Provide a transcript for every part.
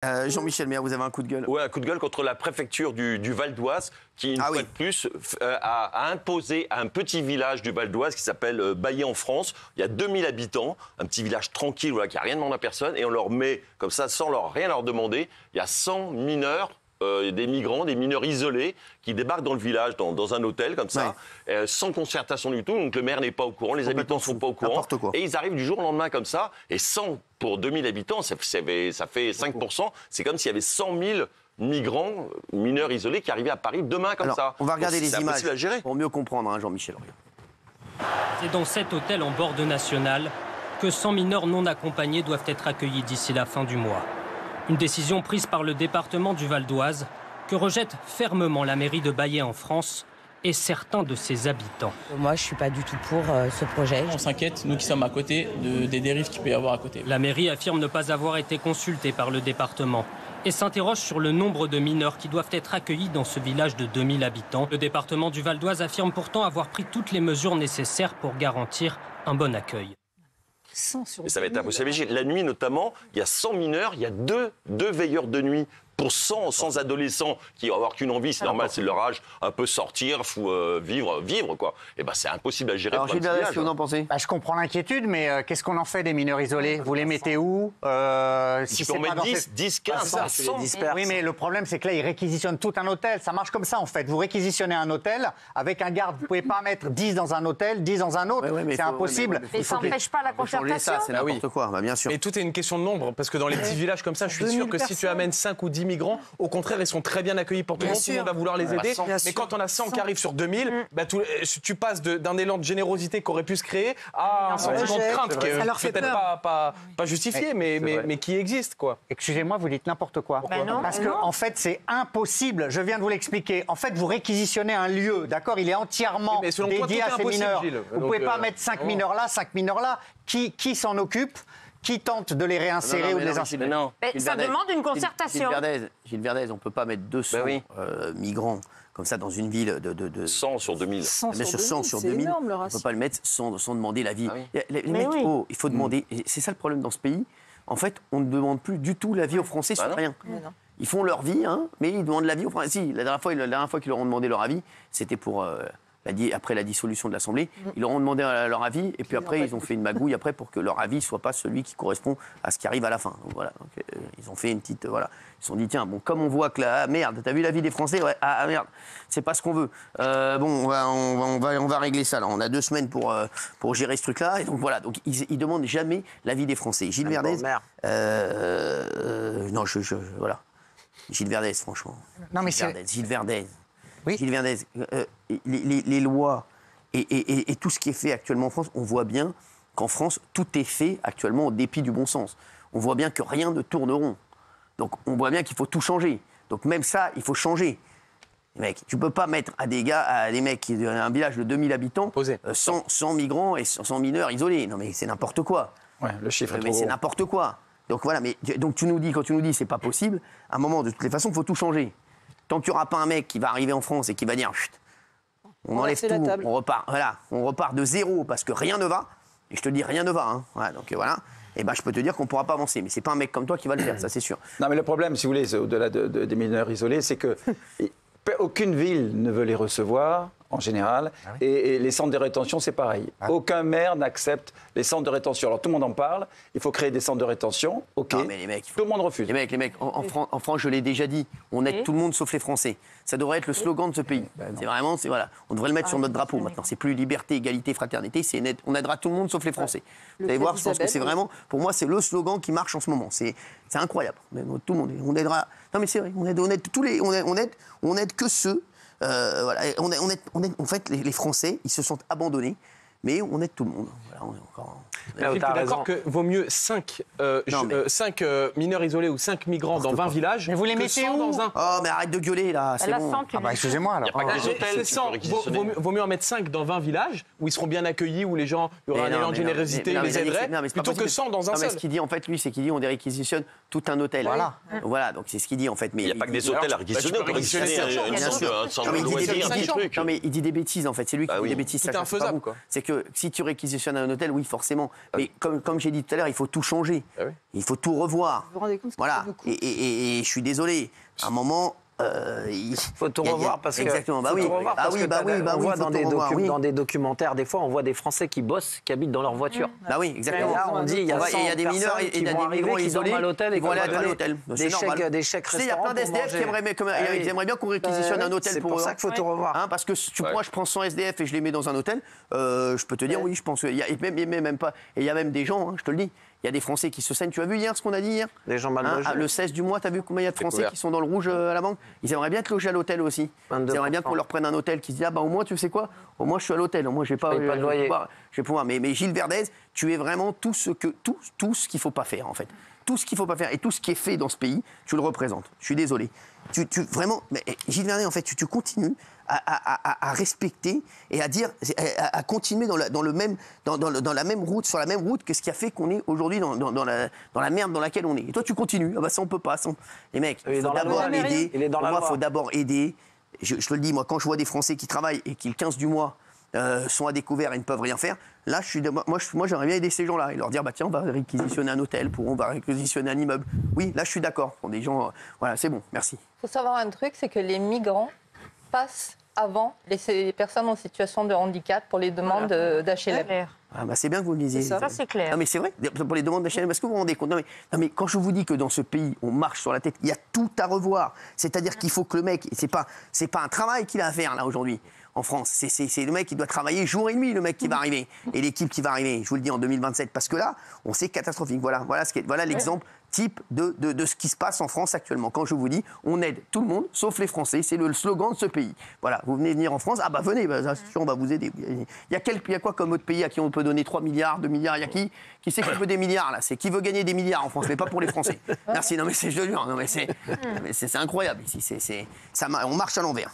Jean-Michel Maire, vous avez un coup de gueule? Ouais, un coup de gueule contre la préfecture du Val d'Oise qui, une fois de plus, a imposé à un petit village du Val d'Oise qui s'appelle Baillet en France. Il y a 2000 habitants, un petit village tranquille qui n'a rien demandé à personne. Et on leur met, comme ça, sans rien leur demander, il y a 100 mineurs. Des migrants, des mineurs isolés qui débarquent dans le village, dans un hôtel comme ça, sans concertation du tout. Donc le maire n'est pas au courant, les habitants ne sont pas au courant. Et ils arrivent du jour au lendemain comme ça. Et 100 pour 2000 habitants, ça fait 5%. C'est comme s'il y avait 100 000 migrants, mineurs isolés qui arrivaient à Paris demain comme ça. On va regarder les images à gérer. pour mieux comprendre, hein, Jean-Michel. C'est dans cet hôtel en bord de National que 100 mineurs non accompagnés doivent être accueillis d'ici la fin du mois. Une décision prise par le département du Val d'Oise que rejette fermement la mairie de Baillet en France et certains de ses habitants. Moi, je ne suis pas du tout pour ce projet. On s'inquiète, nous qui sommes à côté, des dérives qu'il peut y avoir à côté. La mairie affirme ne pas avoir été consultée par le département et s'interroge sur le nombre de mineurs qui doivent être accueillis dans ce village de 2000 habitants. Le département du Val d'Oise affirme pourtant avoir pris toutes les mesures nécessaires pour garantir un bon accueil. Et ça va être impossible. La nuit notamment, il y a 100 mineurs, il y a deux veilleurs de nuit pour 100 adolescents qui n'ont avoir qu'une envie, c'est normal, c'est leur âge, un peu sortir, vivre quoi. Et ben c'est impossible à gérer. Alors Gilles Verdez, qu'est-ce que vous en pensez? Je comprends l'inquiétude, mais qu'est-ce qu'on en fait des mineurs isolés? Vous les mettez où? Si on met 10, 15, 100. Oui, mais le problème, c'est que là, ils réquisitionnent tout un hôtel. Ça marche comme ça, en fait. Vous réquisitionnez un hôtel avec un garde. Vous ne pouvez pas mettre 10 dans un hôtel, 10 dans un autre. C'est impossible. Mais ça n'empêche pas la concertation. C'est n'importe quoi, bien sûr. Et tout est une question de nombre, parce que dans les petits villages comme ça, je suis sûr que si tu amènes 5 ou 10 migrants, au contraire, ils sont très bien accueillis pour tout le monde, tout le monde va vouloir les aider. Mais quand on a 100 qui arrivent sur 2000, tu passes d'un élan de générosité qu'aurait pu se créer à un sentiment de crainte qui est peut-être pas justifié, mais qui existe, quoi. Excusez-moi, vous dites n'importe quoi. Parce que, en fait, c'est impossible. Je viens de vous l'expliquer. En fait, vous réquisitionnez un lieu, d'accord? Il est entièrement dédié à ces mineurs. Vous ne pouvez pas mettre 5 mineurs là, 5 mineurs là. Qui s'en occupe? Qui tente de les réinsérer ou de les insérer? Ça demande une concertation. Gilles Verdez, on ne peut pas mettre 200 migrants comme ça dans une ville de 100 sur 2000. 100 sur 2000, on ne peut pas le mettre sans demander l'avis. Les mecs, il faut demander. C'est ça le problème dans ce pays. En fait, on ne demande plus du tout l'avis aux Français sur rien. Ils font leur vie, mais ils demandent l'avis aux Français. Si, la dernière fois qu'ils leur ont demandé leur avis, c'était pour... après la dissolution de l'Assemblée, ils leur ont demandé leur avis et puis après ils ont fait une magouille après pour que leur avis soit pas celui qui correspond à ce qui arrive à la fin. Donc, voilà. Donc, ils ont fait une petite ils se sont dit tiens bon comme on voit que là merde t'as vu l'avis des Français merde c'est pas ce qu'on veut. On va régler ça là. On a 2 semaines pour gérer ce truc là et donc voilà donc ils demandent jamais l'avis des Français. Gilles Verdez non voilà Gilles Verdez franchement. Non mais Gilles Verdez. Oui. Gilles Verdez, les lois et tout ce qui est fait actuellement en France, on voit bien qu'en France, tout est fait actuellement au dépit du bon sens. On voit bien que rien ne tourne rond. Donc on voit bien qu'il faut tout changer. Donc même ça, il faut changer. Mec, tu peux pas mettre à des mecs qui un village de 2000 habitants, 100 migrants et 100 mineurs isolés. Non mais c'est n'importe quoi. Ouais, le chiffre est trop c'est gros. n'importe quoi. Donc voilà, quand tu nous dis c'est pas possible, à un moment de toutes les façons, il faut tout changer. Tant qu'il n'y aura pas un mec qui va arriver en France et qui va dire chut, on enlève tout, on repart de zéro parce que rien ne va. Et je te dis rien ne va. Donc voilà. Et je peux te dire qu'on ne pourra pas avancer. Mais c'est pas un mec comme toi qui va le faire, ça c'est sûr. Non mais le problème, si vous voulez, au-delà des mineurs isolés, c'est que aucune ville ne veut les recevoir. En général, et les centres de rétention, c'est pareil. Aucun maire n'accepte les centres de rétention. Alors tout le monde en parle, il faut créer des centres de rétention, ok, non, mais les mecs, tout le monde refuse. Les mecs, en France, je l'ai déjà dit, on aide tout le monde sauf les Français. Ça devrait être le slogan de ce pays. C'est vraiment, on devrait le mettre sur notre drapeau maintenant. C'est plus liberté, égalité, fraternité, on aidera tout le monde sauf les Français. Vous allez voir, je pense que c'est vraiment, pour moi, c'est le slogan qui marche en ce moment. C'est incroyable. Tout le monde, on aidera. Non mais c'est vrai, on aide tous les, on aide que ceux. En fait, les Français, ils se sont abandonnés, mais on aide tout le monde. Voilà, on est encore... Philippe, tu es d'accord que vaut mieux 5 mineurs isolés ou 5 migrants dans 20 villages. Mais vous les mettez où dans un... Oh, mais arrête de gueuler là, c'est bon. Excusez-moi alors. Il n'y a pas que des hôtels. Vaut mieux en mettre 5 dans 20 villages où ils seront bien accueillis, où les gens, il y aura un élan de générosité, ils les aideraient, plutôt que 100 dans un seul. Ce qu'il dit en fait, lui, c'est qu'il dit on réquisitionne tout un hôtel. Voilà, donc c'est ce qu'il dit en fait. Il n'y a pas que des hôtels à réquisitionner, on peut réquisitionner un centre de loisirs, un truc. Non mais il dit des bêtises en fait, c'est lui qui dit des bêtises. Tout est infaisable quoi. C'est que si tu réquisitionnes un hôtel, oui, forcément. Mais comme j'ai dit tout à l'heure, il faut tout changer. Il faut tout revoir. Vous vous rendez compte voilà. Et je suis désolé. À un moment... il faut tout revoir parce que exactement. On voit dans des documentaires, des fois, on voit des Français qui bossent, qui habitent dans leur voiture. Bah oui, exactement. Là, on dit il y a des mineurs, il y a des migrants isolés à l'hôtel et qui vont aller à l'hôtel. Des chèques restaurants. Il y a plein d'SDF qui aimeraient bien qu'on réquisitionne un hôtel pour eux. C'est pour ça qu'il faut tout revoir. Parce que moi, je prends 100 SDF et je les mets dans un hôtel. Je peux te dire, oui, je pense. Il y a même des gens, je te le dis. Il y a des Français qui se saignent. Tu as vu hier ce qu'on a dit hier? Des gens mal logés. Le 16 du mois, tu as vu combien il y a de Français qui sont dans le rouge à la banque? Ils aimeraient bien être logés à l'hôtel aussi. 22%. Ils aimeraient bien qu'on leur prenne un hôtel qui se dit au moins, tu sais quoi? Au moins, je suis à l'hôtel. Au moins, je vais pouvoir. Mais Gilles Verdez, tu es vraiment tout ce qu'il ne faut pas faire, en fait. Tout ce qu'il ne faut pas faire et tout ce qui est fait dans ce pays, tu le représentes. Je suis désolé. Vraiment, mais Gilles Verdez, en fait, tu continues à respecter et à continuer dans la même route, sur la même route que ce qui a fait qu'on est aujourd'hui dans la merde dans laquelle on est. Et toi, tu continues. Ça, on peut pas. Les mecs, il faut d'abord aider. Il faut d'abord aider. Je te le dis, moi, quand je vois des Français qui travaillent et qui, le 15 du mois, sont à découvert et ne peuvent rien faire, là, moi j'aimerais bien aider ces gens-là et leur dire, tiens, on va réquisitionner un hôtel, on va réquisitionner un immeuble. Oui, là, je suis d'accord. Pour des gens, voilà, c'est bon, merci. Il faut savoir un truc, c'est que les migrants passent avant les personnes en situation de handicap pour les demandes d'HLM. C'est bien que vous le disiez. Ça, c'est clair. Non, mais c'est vrai, pour les demandes d'HLM, est-ce que vous vous rendez compte? Non, mais quand je vous dis que dans ce pays, on marche sur la tête, il y a tout à revoir. C'est-à-dire qu'il faut que le mec, c'est pas un travail qu'il a à faire là aujourd'hui. En France, c'est le mec qui doit travailler jour et nuit, le mec qui va arriver, et l'équipe qui va arriver, je vous le dis, en 2027, parce que là, on sait catastrophique. Voilà l'exemple type de ce qui se passe en France actuellement. Quand je vous dis, on aide tout le monde, sauf les Français, c'est le slogan de ce pays. Voilà, vous venez venir en France, venez, on va vous aider. Il y a quoi comme autre pays à qui on peut donner 3 milliards, 2 milliards? Il y a qui sait qui veut des milliards, là? C'est qui veut gagner des milliards en France, mais pas pour les Français. Merci, non mais c'est, je te jure, c'est incroyable ici, on marche à l'envers.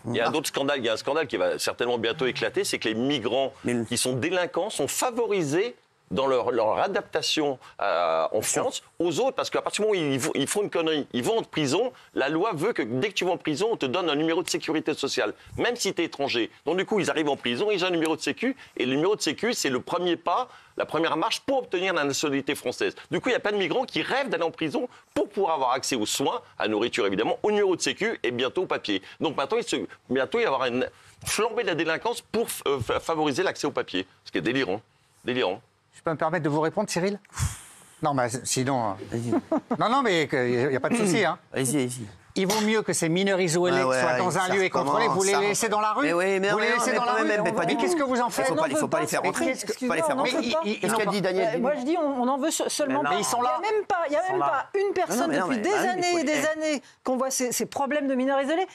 Il y a un autre scandale, il y a un scandale qui va certainement bientôt éclater, c'est que les migrants qui sont délinquants sont favorisés dans leur adaptation en France aux autres, parce qu'à partir du moment où ils font une connerie, ils vont en prison, la loi veut que dès que tu vas en prison, on te donne un numéro de sécurité sociale, même si tu es étranger. Donc du coup, ils arrivent en prison, ils ont un numéro de sécu, et le numéro de sécu, c'est le premier pas, la première marche pour obtenir la nationalité française. Du coup, il y a plein de migrants qui rêvent d'aller en prison pour pouvoir avoir accès aux soins, à la nourriture évidemment, au numéro de sécu et bientôt au papier. Donc maintenant, bientôt il va y avoir une flambée de la délinquance pour favoriser l'accès au papier, ce qui est délirant. Je peux me permettre de vous répondre, Cyril? Non, mais sinon... Non, mais il n'y a pas de souci. Allez-y. Il vaut mieux que ces mineurs isolés soient dans un lieu et contrôlés. Vous les laissez dans la rue? Vous les laissez dans la rue? Mais qu'est-ce que vous en faites? Il ne faut pas les faire rentrer. Qu'est-ce qu'a dit Daniel? Moi, je dis, on en veut seulement. Mais ils sont là. Il n'y a même pas une personne depuis des années et des années qu'on voit ces problèmes de mineurs isolés.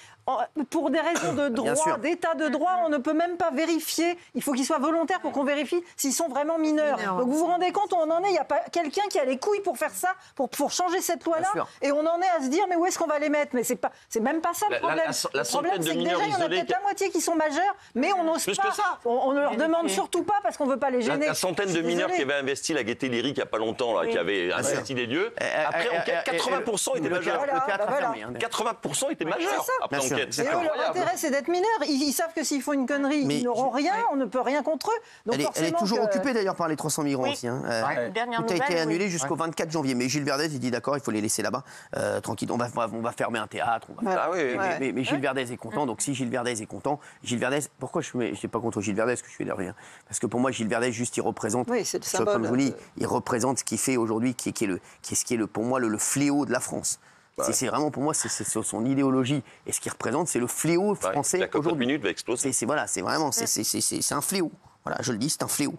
Pour des raisons de droit, d'état de droit, on ne peut même pas vérifier. Il faut qu'ils soient volontaires pour qu'on vérifie s'ils sont vraiment mineurs. Donc vous vous rendez compte où on en est? Il n'y a pas quelqu'un qui a les couilles pour faire ça, pour changer cette loi-là. Et on en est à se dire, mais où est-ce qu'on va les mettre? Mais c'est même pas ça le problème. Le problème, c'est que déjà, il y en a peut-être la moitié qui sont majeurs, mais on n'ose pas. On ne leur demande surtout pas parce qu'on ne veut pas les gêner. La centaine de mineurs qui avaient investi la Gaîté Lyrique il n'y a pas longtemps, qui avaient investi des lieux, après enquête, 80% étaient majeurs. 80% étaient majeurs après enquête. Leur intérêt, c'est d'être mineurs. Ils savent que s'ils font une connerie, ils n'auront rien, on ne peut rien contre eux. Donc elle est toujours occupée d'ailleurs par les 300 migrants aussi. Tout a été annulé jusqu'au 24 janvier. Mais Gilles Verdez, il dit d'accord, il faut les laisser là-bas. Tranquille, on va fermer un théâtre. Mais Gilles Verdez est content. Donc si Gilles Verdez est content, Gilles Verdez, pourquoi je ne suis pas contre Gilles Verdez, parce que je suis énervé. Parce que pour moi, Gilles Verdez, juste, il représente, comme je vous dis, il représente ce qu'il fait aujourd'hui, qui est pour moi le fléau de la France. C'est vraiment, pour moi, c'est son idéologie. Et ce qu'il représente, c'est le fléau français la aujourd'hui. Minute va exploser. C'est un fléau. Voilà, je le dis, c'est un fléau.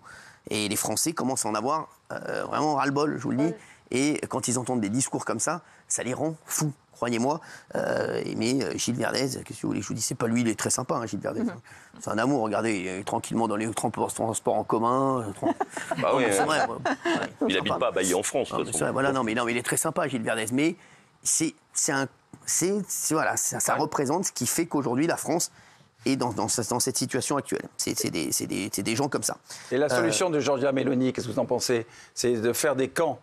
Et les Français commencent à en avoir vraiment ras-le-bol, je vous le dis. Et quand ils entendent des discours comme ça les rend fous. Croyez-moi, mais Gilles Verdez, qu'est-ce que vous voulez que je vous dise, c'est pas lui, il est très sympa, Gilles Verdez. C'est un amour, regardez, il est tranquillement dans les transports en commun. Il n'habite pas à Bailly en France. Non, mais il est très sympa, Gilles Verdez. Mais ça représente ce qui fait qu'aujourd'hui la France est dans cette situation actuelle. C'est des gens comme ça. Et la solution de Giorgia Meloni, qu'est-ce que vous en pensez? C'est de faire des camps,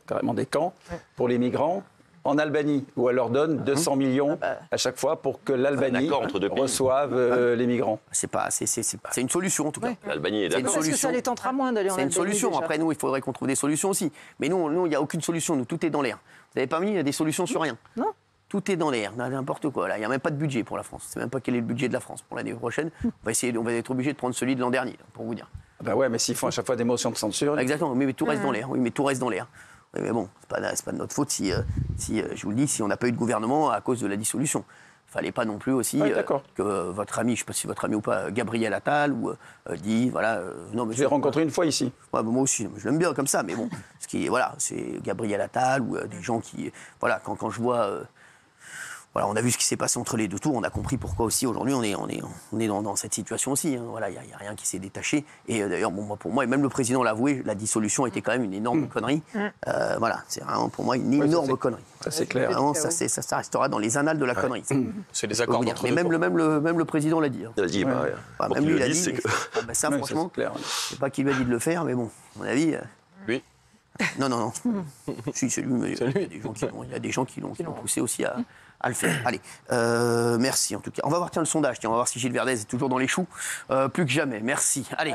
carrément des camps, pour les migrants. en Albanie, où elle leur donne 200 millions à chaque fois pour que l'Albanie reçoive les migrants. C'est une solution, en tout cas. L'Albanie est d'accord. Parce que ça les tentera moins d'aller en Albanie. C'est une solution. Déjà. Après, nous, il faudrait qu'on trouve des solutions aussi. Mais nous, il n'y a aucune solution. Nous, tout est dans l'air. Vous n'avez pas mis des solutions sur rien. Non. Tout est dans l'air, n'importe quoi. Il n'y a même pas de budget pour la France. Je ne sais même pas quel est le budget de la France pour l'année prochaine. On va être obligé de prendre celui de l'an dernier, pour vous dire. Ben ouais, mais s'ils font à chaque fois des motions de censure. Exactement, mais tout reste dans l'air. Oui, mais tout reste dans l'air. Mais bon, c'est pas de notre faute si je vous le dis, si on n'a pas eu de gouvernement à cause de la dissolution. Il ne fallait pas non plus aussi que votre ami, je ne sais pas si votre ami ou pas, Gabriel Attal, dit, voilà... non, mais je l'ai rencontré une fois ici. Ouais, moi aussi, je l'aime bien comme ça, mais bon, c'est Gabriel Attal ou des gens qui... Voilà, quand je vois... Voilà, on a vu ce qui s'est passé entre les deux tours, on a compris pourquoi aussi aujourd'hui on est dans cette situation aussi. Hein. Voilà, il n'y a rien qui s'est détaché. Et d'ailleurs, pour moi, et même le président l'a avoué, la dissolution était quand même une énorme connerie. Voilà, c'est vraiment pour moi une énorme connerie. Ça c'est clair. Vraiment, ça restera dans les annales de la connerie. C'est des accords d'entre deux. Mais même le président l'a dit. Hein. Il a dit, même lui, il a dit. Ça, franchement, je ne sais pas qui lui a dit de le faire, mais bon, à mon avis. Lui. Non. Si, c'est lui, mais il y a des gens qui l'ont poussé aussi à le faire. Allez, merci en tout cas. On va voir le sondage. On va voir si Gilles Verdez est toujours dans les choux. Plus que jamais. Merci. Allez.